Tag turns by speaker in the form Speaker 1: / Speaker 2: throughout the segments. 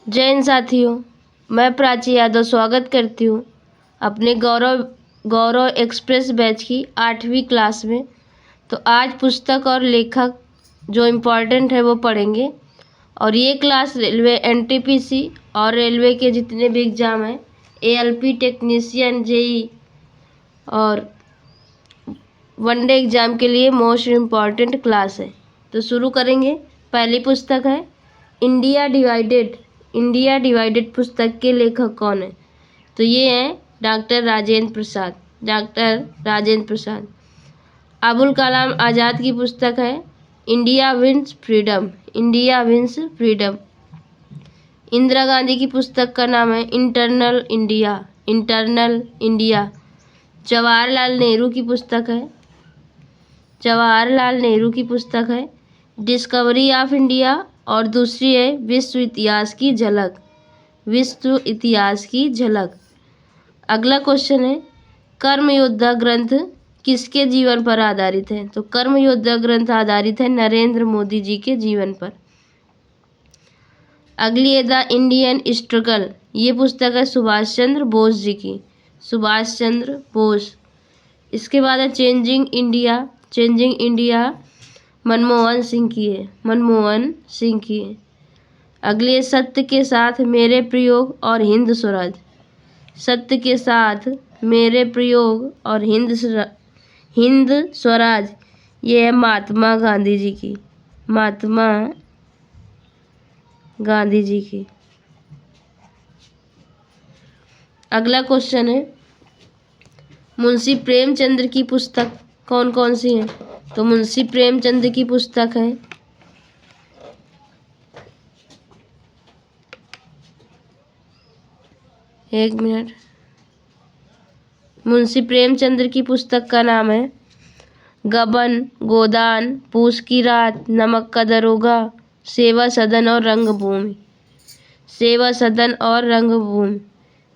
Speaker 1: जय हिंद साथियों, मैं प्राची यादव स्वागत करती हूँ अपने गौरव एक्सप्रेस बैच की 8वीं क्लास में। तो आज पुस्तक और लेखक जो इम्पोर्टेंट है वो पढ़ेंगे। और ये क्लास रेलवे एनटीपीसी और रेलवे के जितने भी एग्ज़ाम हैं, एएलपी टेक्नीशियन, जेई और वनडे एग्ज़ाम के लिए मोस्ट इम्पॉर्टेंट क्लास है। तो शुरू करेंगे। पहली पुस्तक है इंडिया डिवाइडेड। इंडिया डिवाइडेड पुस्तक के लेखक कौन है? तो ये हैं डॉक्टर राजेंद्र प्रसाद। डॉक्टर राजेंद्र प्रसाद। अबुल कलाम आज़ाद की पुस्तक है India wins freedom. India wins freedom. Indira Gandhi की पुस्तक का नाम है internal India. Internal India. Jawaharlal Nehru की पुस्तक है जवाहरलाल नेहरू की पुस्तक है डिस्कवरी ऑफ इंडिया, और दूसरी है विश्व इतिहास की झलक। विश्व इतिहास की झलक। अगला क्वेश्चन है कर्म योद्धा ग्रंथ किसके जीवन पर आधारित है? तो कर्म योद्धा ग्रंथ आधारित है नरेंद्र मोदी जी के जीवन पर। अगली है द इंडियन स्ट्रगल। ये पुस्तक है सुभाष चंद्र बोस जी की। सुभाष चंद्र बोस। इसके बाद है changing India. Changing India Manmohan Singh की है। मनमोहन सिंह की है। अगली है सत्य के साथ मेरे प्रयोग और हिंद स्वराज। सत्य के साथ मेरे प्रयोग और हिंद स्वराज। ये है महात्मा गांधी जी की। महात्मा गांधी जी की। अगला क्वेश्चन है मुंशी प्रेमचंद्र की पुस्तक कौन कौन सी है? तो मुंशी प्रेमचंद्र की पुस्तक है एक मिनट। मुंशी प्रेमचंद्र की पुस्तक का नाम है गबन, गोदान, पूस की रात, नमक का दरोगा, सेवा सदन और रंगभूमि। सेवा सदन और रंगभूमि।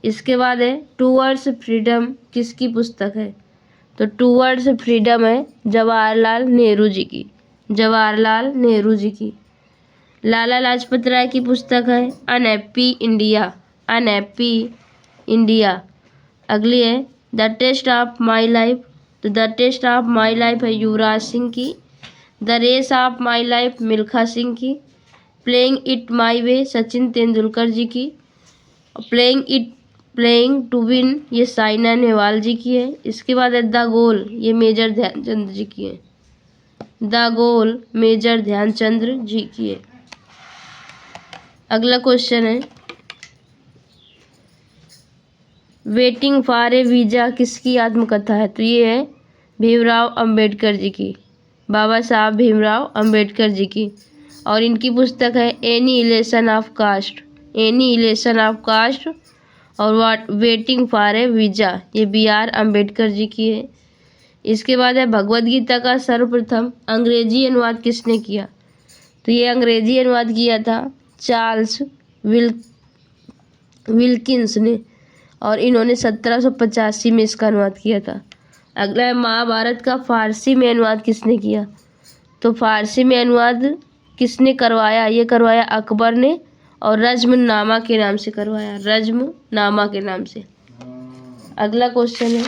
Speaker 1: इसके बाद है टूवर्ड्स फ्रीडम किसकी पुस्तक है? तो टूवर्ड्स फ्रीडम है जवाहरलाल नेहरू जी की। जवाहरलाल नेहरू जी की। लाला लाजपत राय की पुस्तक है अनहैप्पी इंडिया। Unhappy India. अगली है the test of my life. तो the test of my life है युवराज सिंह की। The race of my life Milkha Singh की। Playing it my way Sachin Tendulkar ji की। प्लेइंग टू विन ये साइना नेहवाल जी की है। इसके बाद है द गोल, ये मेजर ध्यानचंद जी की है। द गोल मेजर ध्यानचंद जी की है। अगला क्वेश्चन है वेटिंग फॉर ए वीजा किसकी आत्मकथा है? तो ये है भीमराव अंबेडकर जी की। बाबा साहब भीमराव अंबेडकर जी की। और इनकी पुस्तक है annihilation of caste. Annihilation of caste और वेटिंग फॉर ए वीजा, ये बी.आर. अंबेडकर जी की है। इसके बाद है भगवद गीता का सर्वप्रथम अंग्रेजी अनुवाद किसने किया? तो ये अंग्रेजी अनुवाद किया था चार्ल्स विल्किंस ने, और इन्होंने 1785 में इसका अनुवाद किया था। अगला है महाभारत का फारसी में अनुवाद किसने किया? तो फारसी में अनुवाद किसने करवाया? ये करवाया अकबर ने, और रज्मनामा के नाम से करवाया। रज्मनामा के नाम से। अगला क्वेश्चन है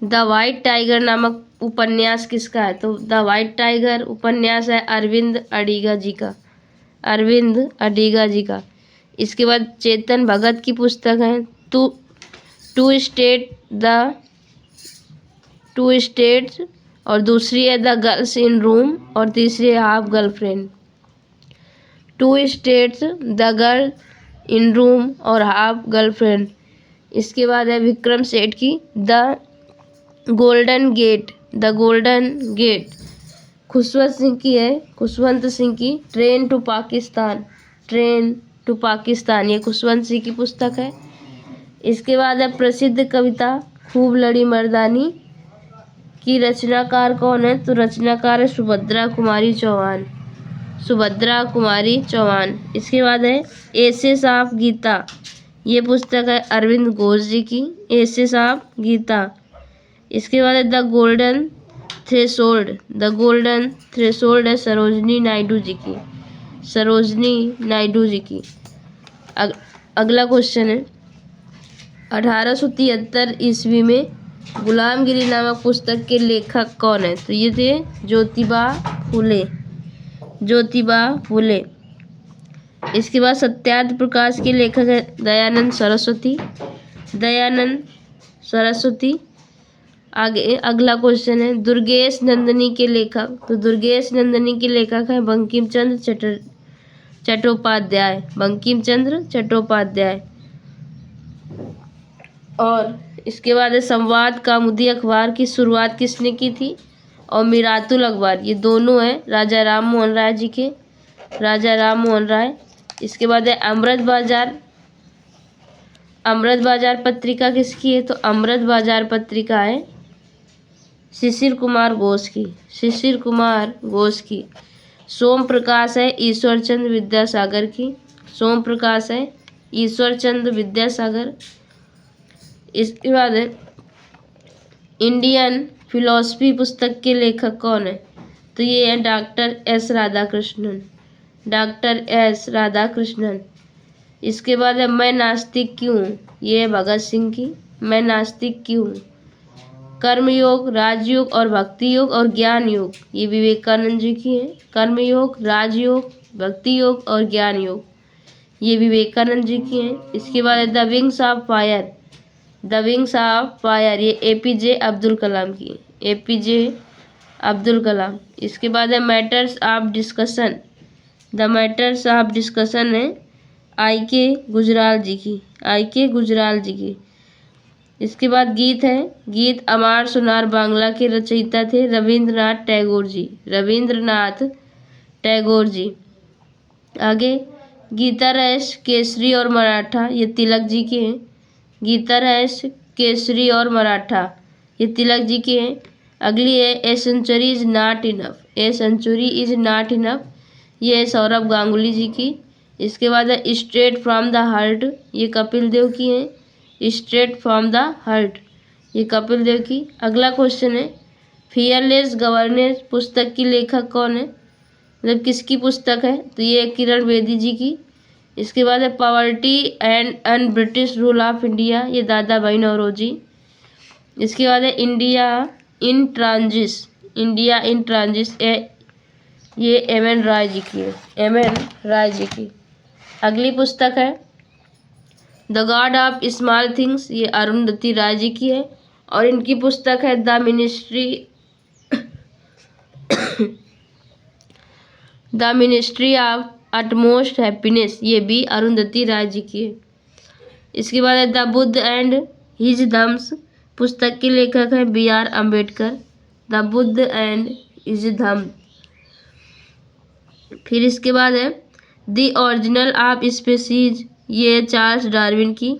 Speaker 1: द वाइट टाइगर नामक उपन्यास किसका है? तो द वाइट टाइगर उपन्यास है अरविंद अडिगा जी का। अरविंद अडिगा जी का। इसके बाद चेतन भगत की पुस्तक है टू स्टेट्स, और दूसरी है द गर्ल्स इन रूम, और तीसरी है half girlfriend. Two states, the girl in room और हाफ गर्लफ्रेंड। इसके बाद है विक्रम सेठ की the golden gate. The golden gate. Khushwant Singh की train to Pakistan. Train to Pakistan, ये खुशवंत सिंह की पुस्तक है। इसके बाद है प्रसिद्ध कविता खूब लड़ी मर्दानी की रचनाकार कौन है? तो रचनाकार है सुभद्रा कुमारी चौहान। सुभद्रा कुमारी चौहान। इसके बाद है एसेस ऑफ गीता। ये पुस्तक है अरविंद घोष जी की। Essays of Gita. इसके बाद है the golden threshold. The golden threshold है सरोजनी नायडू जी की, सरोजनी नायडू जी की। अगला क्वेश्चन है 1873 ईस्वी में गुलामगिरी नामक पुस्तक के लेखक कौन है? तो ये थे ज्योतिबा फुले, ज्योतिबा फुले। इसके बाद सत्यार्थ प्रकाश के लेखक है दयानंद सरस्वती, दयानंद सरस्वती। आगे अगला क्वेश्चन है दुर्गेश नंदिनी के लेखक। तो दुर्गेश नंदिनी के लेखक है बंकिम चंद्र चट्टोपाध्याय, बंकिम चंद्र चट्टोपाध्याय। और इसके बाद है संवाद कौमुदी अखबार की शुरुआत किसने की थी? और मिरातुल अखबार, ये दोनों हैं राजा राम मोहन राय जी के, राजा राम मोहन राय। इसके बाद है अमृत बाजार, अमृत बाजार पत्रिका किसकी है? तो अमृत बाजार पत्रिका है शिशिर कुमार घोष की, शिशिर कुमार घोष की। सोम प्रकाश है ईश्वर चंद्र विद्यासागर की, सोम प्रकाश है ईश्वर चंद्र विद्यासागर। इसके बाद है इंडियन फिलॉसफी पुस्तक के लेखक कौन है? तो ये है doctor S Radhakrishnan, doctor S Radhakrishnan. इसके बाद है मैं नास्तिक क्यों हूँ? ये है भगत सिंह की, मैं नास्तिक क्यों हूँ। कर्मयोग, राजयोग और भक्ति योग और ज्ञान योग, ये विवेकानंद जी की है। कर्मयोग, राजयोग, भक्ति योग और ज्ञान योग, ये विवेकानंद जी की है। इसके बाद है the wings of fire, the wings of fire, ये एपीजे अब्दुल कलाम की, एपीजे अब्दुल कलाम। इसके बाद है matters of discussion, the matters of discussion है आई के गुजराल जी की, आई के गुजराल जी की। इसके बाद गीत है, गीत अमार सुनार बांग्ला के रचयिता थे रविंद्रनाथ टैगोर जी, रविंद्रनाथ टैगोर जी। आगे गीता रहस्य केसरी और मराठा, ये तिलक जी के हैं, गीता रहस्य केसरी और मराठा, ये तिलक जी के हैं। अगली है a century is not enough, a century is not enough, ये है सौरभ गांगुली जी की। इसके बाद है स्ट्रेट फ्रॉम द हार्ट, ये कपिल देव की है, स्ट्रेट फ्रॉम द हार्ट, ये कपिल देव की। अगला क्वेश्चन है फियरलेस गवर्नेंस पुस्तक की लेखक कौन है? मतलब किसकी पुस्तक है? तो ये किरण बेदी जी की। इसके बाद है poverty and un British rule of India, ये दादा भाई नौरोजी। इसके बाद है इंडिया इन ट्रांजिस, इंडिया इन ट्रांजिस, ये एम एन राय जी की है, एम एन राय जी की। अगली पुस्तक है the God of small things, ये अरुंधति राय जी की है। और इनकी पुस्तक है the ministry, the ministry of utmost happiness, ये भी अरुंधति राय जी की है। इसके बाद है the Buddha and his Dhamma, पुस्तक के लेखक है B R Ambedkar, the Buddha and his Dhamma. फिर इसके बाद है द ओरिजिनल ऑफ स्पीसीज, ये चार्ल्स डार्विन की।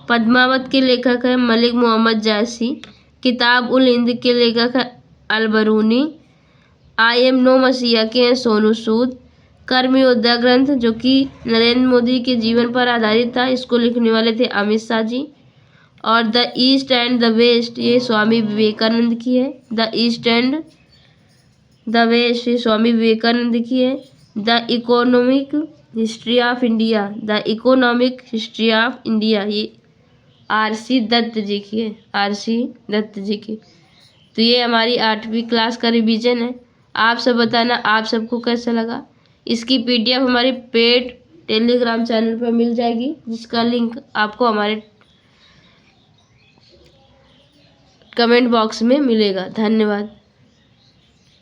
Speaker 1: पद्मावत के लेखक है मलिक मोहम्मद जायसी। किताब उल हिंद के लेखक है अलबरूनी। आई एम नो मसीहा के हैं सोनू सूद। कर्म योद्धा ग्रंथ जो कि नरेंद्र मोदी के जीवन पर आधारित था, इसको लिखने वाले थे अमित शाह जी। और the east and the west, ये स्वामी विवेकानंद की है, the east and the west, ये स्वामी विवेकानंद की है। The economic history of India, the economic history of India, ये आर.सी. दत्त जी की है, आर.सी. दत्त जी की। तो ये हमारी 8वीं क्लास का रिवीजन है। आप सब बताना आप सबको कैसा लगा। इसकी पीडीएफ हमारे पेड टेलीग्राम चैनल पर मिल जाएगी, जिसका लिंक आपको हमारे कमेंट बॉक्स में मिलेगा। धन्यवाद।